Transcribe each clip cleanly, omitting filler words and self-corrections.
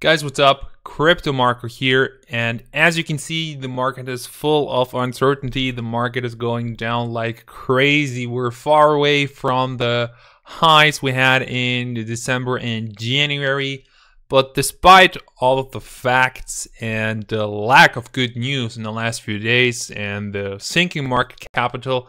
Guys, what's up? Crypto Marco here, and as you can see, the market is full of uncertainty. The market is going down like crazy. We're far away from the highs we had in December and January, but despite all of the facts and the lack of good news in the last few days and the sinking market capital,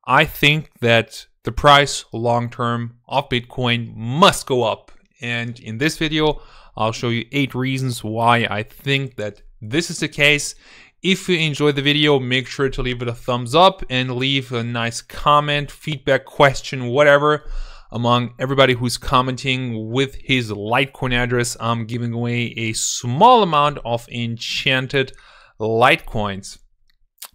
I think that the price long-term of Bitcoin must go up. And in this video, I'll show you 8 reasons why I think that this is the case. If you enjoyed the video, make sure to leave it a thumbs up and leave a nice comment, feedback, question, whatever. Among everybody who's commenting with his Litecoin address, I'm giving away a small amount of enchanted Litecoins.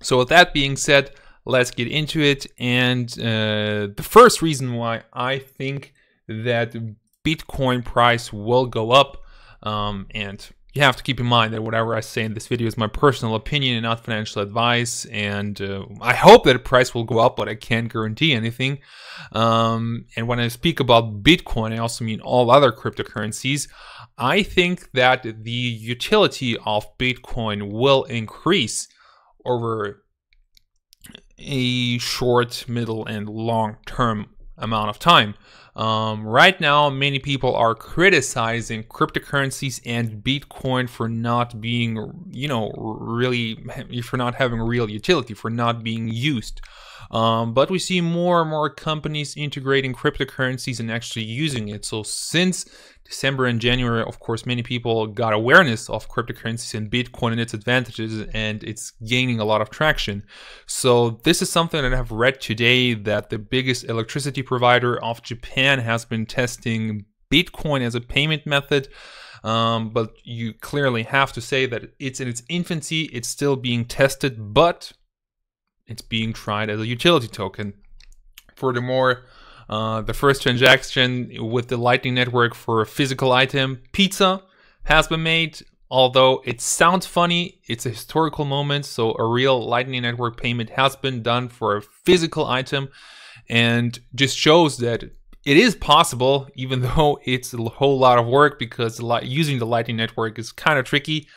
So with that being said, let's get into it. And the first reason why I think that Bitcoin price will go up, and you have to keep in mind that whatever I say in this video is my personal opinion and not financial advice, and I hope that the price will go up, but I can't guarantee anything. And when I speak about Bitcoin, I also mean all other cryptocurrencies. I think that the utility of Bitcoin will increase over a short, middle, and long-term amount of time. Right now, many people are criticizing cryptocurrencies and Bitcoin for not being, for not having real utility, for not being used. But we see more and more companies integrating cryptocurrencies and actually using it. So since December and January, of course, many people got awareness of cryptocurrencies and Bitcoin and its advantages, and it's gaining a lot of traction. So this is something that I've read today, that the biggest electricity provider of Japan has been testing Bitcoin as a payment method. But you clearly have to say that it's in its infancy, it's still being tested, but it's being tried as a utility token. Furthermore, the first transaction with the Lightning Network for a physical item, pizza, has been made. Although it sounds funny, it's a historical moment, so a real Lightning Network payment has been done for a physical item, and just shows that it is possible, even though it's a whole lot of work, because using the Lightning Network is kind of tricky.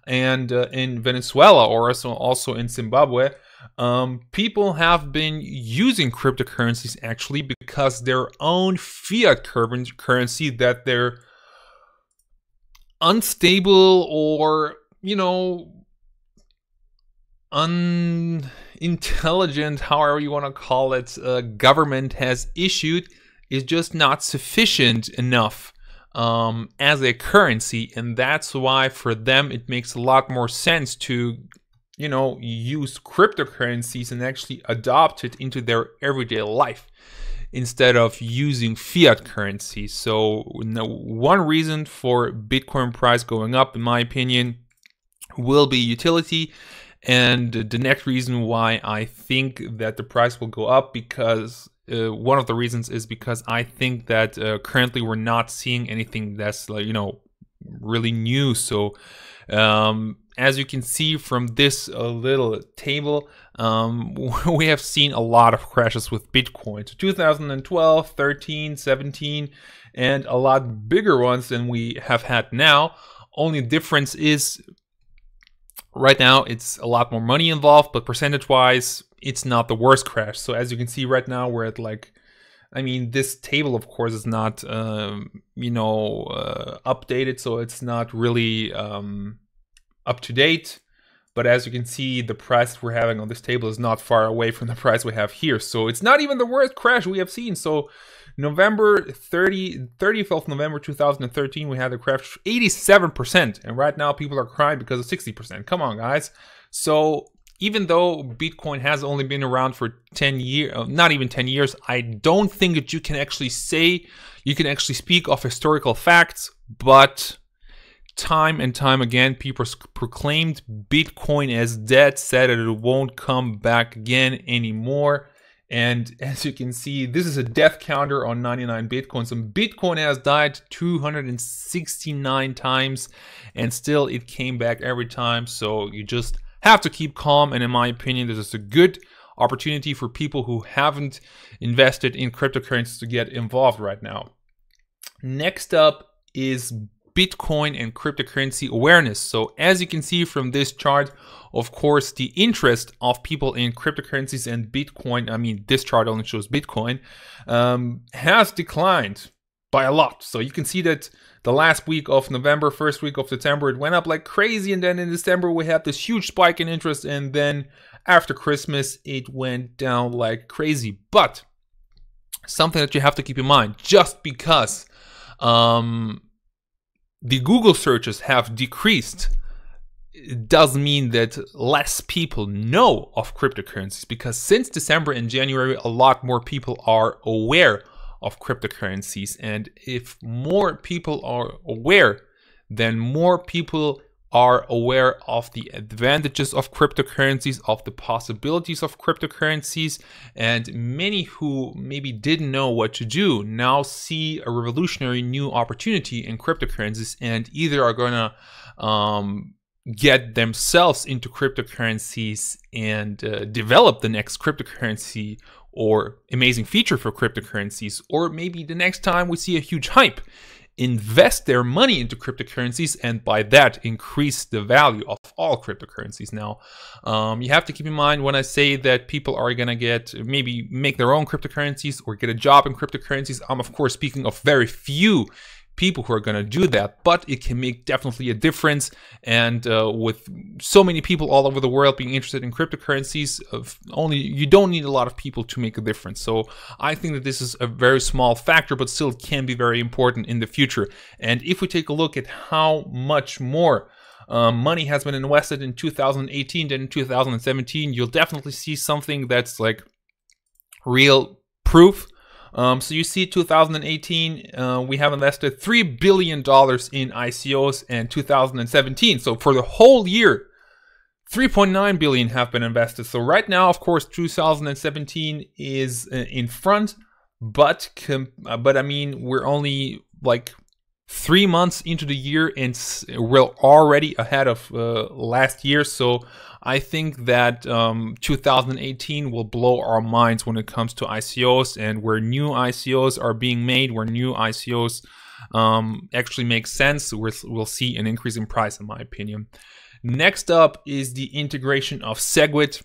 And in Venezuela, or also in Zimbabwe, people have been using cryptocurrencies actually because their own fiat currency that they're unstable or, unintelligent, however you want to call it, government has issued is just not sufficient enough as a currency. And that's why for them it makes a lot more sense to use cryptocurrencies and actually adopt it into their everyday life instead of using fiat currency. So one reason for Bitcoin price going up, in my opinion, will be utility. And the next reason why I think that the price will go up, because one of the reasons is because I think that currently we're not seeing anything that's really new. So as you can see from this little table, we have seen a lot of crashes with Bitcoin. So 2012, 13, 17, and a lot bigger ones than we have had now. Only difference is right now it's a lot more money involved, but percentage-wise, it's not the worst crash. So as you can see right now, we're at this table, of course, is not, updated, so it's not really up to date. But as you can see, the price we're having on this table is not far away from the price we have here. So it's not even the worst crash we have seen. So November 30th of November 2013, we had a crash 87%. And right now people are crying because of 60%. Come on, guys. So even though Bitcoin has only been around for 10 years, not even 10 years, I don't think that you can actually speak of historical facts, but time and time again, people proclaimed Bitcoin as dead, said that it won't come back again anymore. And as you can see, this is a death counter on 99 Bitcoins. And Bitcoin has died 269 times, and still it came back every time. So you just have to keep calm. And in my opinion, this is a good opportunity for people who haven't invested in cryptocurrencies to get involved right now. Next up is Bitcoin and cryptocurrency awareness. So as you can see from this chart, of course, the interest of people in cryptocurrencies and Bitcoin, I mean, this chart only shows Bitcoin, has declined by a lot. So you can see that the last week of November, first week of December, it went up like crazy. And then in December, we had this huge spike in interest. And then after Christmas, it went down like crazy. But something that you have to keep in mind, just because the Google searches have decreased, it does mean that less people know of cryptocurrencies, because since December and January, a lot more people are aware of cryptocurrencies. And if more people are aware, then more people are aware of the advantages of cryptocurrencies, of the possibilities of cryptocurrencies, and many who maybe didn't know what to do now see a revolutionary new opportunity in cryptocurrencies, and either are going to get themselves into cryptocurrencies and develop the next cryptocurrency or amazing feature for cryptocurrencies, or maybe the next time we see a huge hype, invest their money into cryptocurrencies, and by that increase the value of all cryptocurrencies. Now, you have to keep in mind when I say that people are going to maybe make their own cryptocurrencies or get a job in cryptocurrencies, I'm of course speaking of very few people who are going to do that, but it can make definitely a difference. And with so many people all over the world being interested in cryptocurrencies, you don't need a lot of people to make a difference. So I think that this is a very small factor, but still can be very important in the future. And if we take a look at how much more money has been invested in 2018 than in 2017, you'll definitely see something that's like real proof. So you see 2018, we have invested $3 billion in ICOs, and 2017. So for the whole year, 3.9 billion have been invested. So right now, of course, 2017 is in front, but I mean, we're only like 3 months into the year, and we're already ahead of last year. So I think that 2018 will blow our minds when it comes to ICOs, and where new ICOs are being made, where new ICOs actually make sense, we'll see an increase in price, in my opinion. Next up is the integration of Segwit.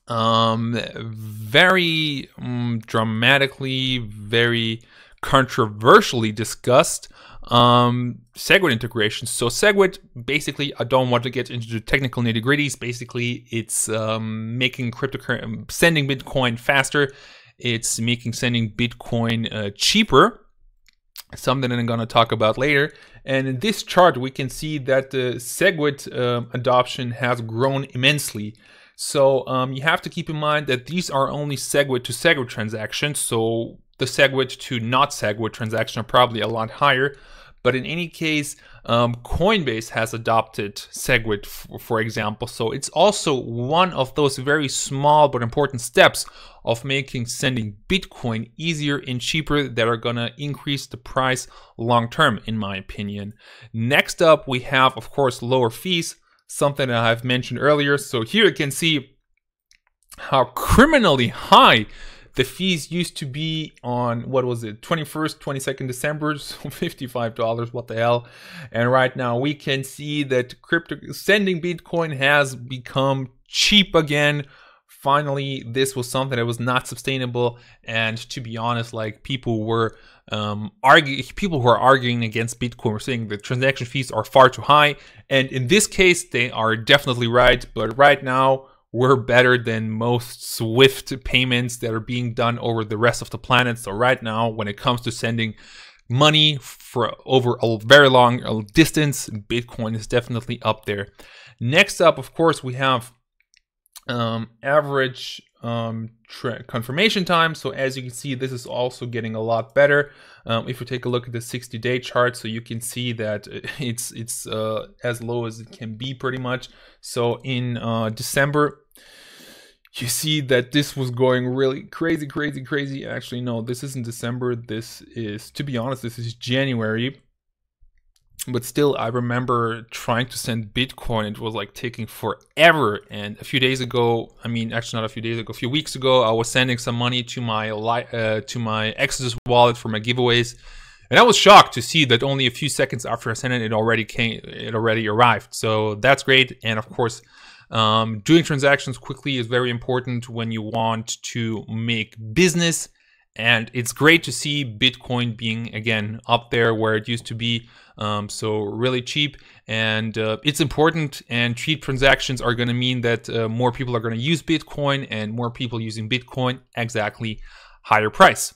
Very dramatically, very controversially discussed Segwit integration. So Segwit, basically, I don't want to get into the technical nitty-gritties. Basically, it's making sending Bitcoin faster. It's making sending Bitcoin cheaper, something that I'm going to talk about later. And in this chart, we can see that the Segwit adoption has grown immensely. So you have to keep in mind that these are only Segwit to Segwit transactions. So the Segwit to not Segwit transactions are probably a lot higher. But in any case, Coinbase has adopted Segwit, for example. So it's also one of those very small but important steps of making sending Bitcoin easier and cheaper that are going to increase the price long term, in my opinion. Next up, we have, of course, lower fees, something that I've mentioned earlier. So here you can see how criminally high the fees used to be on, what was it, 21st, 22nd December, so $55, what the hell. And right now we can see that sending Bitcoin has become cheap again. Finally, this was something that was not sustainable. And to be honest, like people who are arguing against Bitcoin were saying the transaction fees are far too high. And in this case, they are definitely right. But right now, we're better than most SWIFT payments that are being done over the rest of the planet. So right now, when it comes to sending money for over a very long distance, Bitcoin is definitely up there. Next up, of course, we have average confirmation time. So as you can see, this is also getting a lot better. If we take a look at the 60-day chart, so you can see that it's as low as it can be pretty much. So in December, you see that this was going really crazy. Actually, no, this isn't December. This is, to be honest, this is January. But still, I remember trying to send Bitcoin. It was like taking forever. And a few days ago, I mean, actually not a few days ago, a few weeks ago, I was sending some money to my Exodus wallet for my giveaways. And I was shocked to see that only a few seconds after I sent it, it already arrived. So that's great. And of course, doing transactions quickly is very important when you want to make business. And it's great to see Bitcoin being, again, up there where it used to be. So really cheap. And it's important, and cheap transactions are going to mean that more people are going to use Bitcoin, and more people using Bitcoin, exactly, higher price.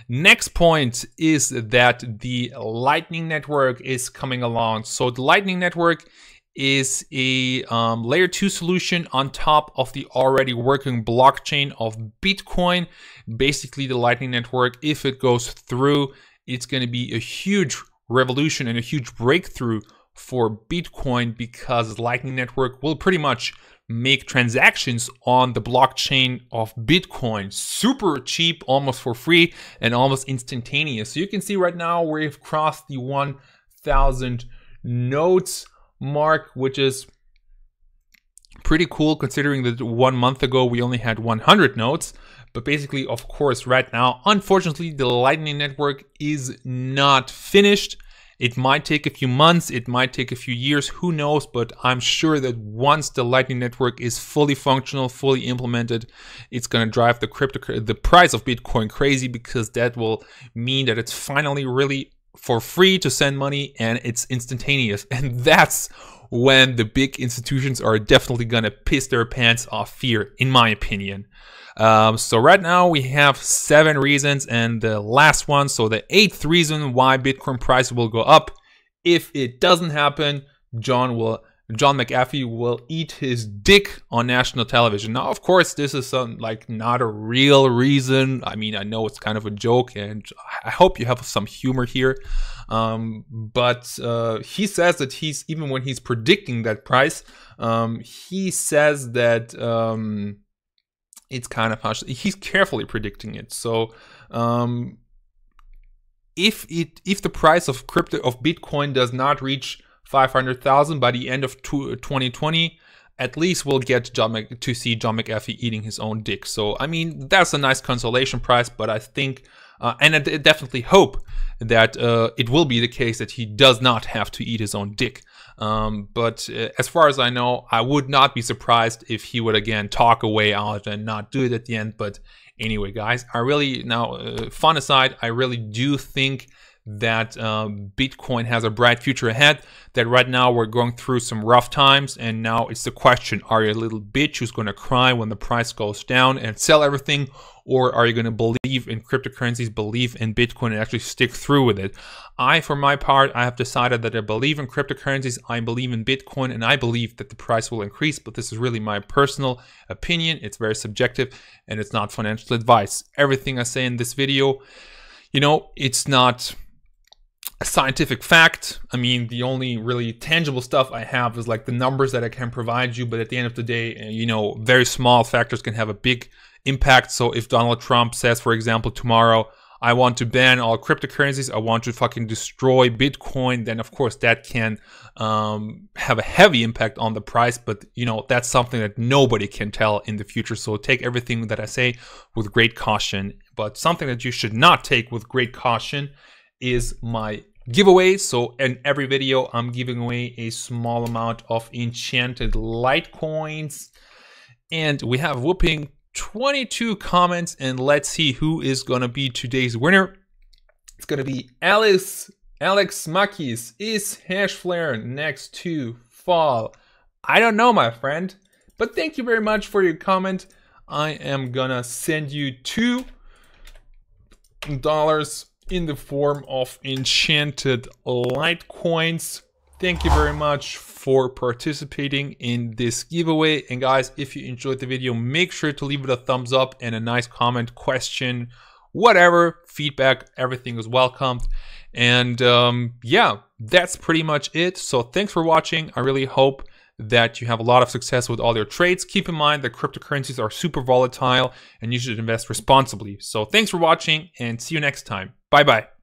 Next point is that the Lightning Network is coming along. So the Lightning Network is a layer 2 solution on top of the already working blockchain of Bitcoin. Basically, the Lightning Network, if it goes through, it's going to be a huge revolution and a huge breakthrough for Bitcoin, because Lightning Network will pretty much make transactions on the blockchain of Bitcoin super cheap, almost for free, and almost instantaneous. So you can see right now we've crossed the 1,000 nodes mark, which is pretty cool considering that 1 month ago we only had 100 nodes. But basically, of course, right now, unfortunately, the Lightning Network is not finished. It might take a few months, it might take a few years, who knows, but I'm sure that once the Lightning Network is fully functional, fully implemented, it's going to drive the price of Bitcoin crazy, because that will mean that it's finally really for free to send money, and it's instantaneous. And that's when the big institutions are definitely going to piss their pants off fear, in my opinion. So right now we have 7 reasons, and the last one, so the 8th reason why Bitcoin price will go up. If it doesn't happen, John McAfee will eat his dick on national television. Now, of course, this is not a real reason. I mean, I know it's kind of a joke, and I hope you have some humor here. But he says that even when he's predicting that price, he says that it's kind of harsh. He's carefully predicting it. So if the price of Bitcoin does not reach 500,000 by the end of 2020, at least we'll get to see John McAfee eating his own dick. So I mean, that's a nice consolation prize, but I think and I definitely hope that it will be the case that he does not have to eat his own dick. But as far as I know, I would not be surprised if he would again talk away out and not do it at the end. But anyway, guys, I really, now fun aside, I really do think that Bitcoin has a bright future ahead, that right now we're going through some rough times, and now it's the question, are you a little bitch who's going to cry when the price goes down and sell everything, or are you going to believe in cryptocurrencies, believe in Bitcoin, and actually stick through with it? For my part, I have decided that I believe in cryptocurrencies, I believe in Bitcoin, and I believe that the price will increase, but this is really my personal opinion. It's very subjective, and it's not financial advice. Everything I say in this video, you know, it's not a scientific fact. I mean, the only really tangible stuff I have is like the numbers that I can provide you, but at the end of the day, you know, very small factors can have a big impact. So if Donald Trump says, for example, tomorrow, I want to ban all cryptocurrencies, I want to fucking destroy Bitcoin, then of course that can have a heavy impact on the price. But you know, that's something that nobody can tell in the future. So take everything that I say with great caution. But something that you should not take with great caution is my giveaway. So in every video, I'm giving away a small amount of enchanted Litecoins. And we have whooping 22 comments, and let's see who is going to be today's winner. It's going to be Alex Makis. Is Hashflare next to fall? I don't know, my friend, but thank you very much for your comment. I am going to send you $2 in the form of enchanted Litecoins. Thank you very much for participating in this giveaway. And guys, if you enjoyed the video, make sure to leave it a thumbs up and a nice comment, question, whatever, feedback, everything is welcomed. And yeah, that's pretty much it. So thanks for watching. I really hope that you have a lot of success with all your trades. Keep in mind that cryptocurrencies are super volatile and you should invest responsibly. So thanks for watching and see you next time. Bye-bye.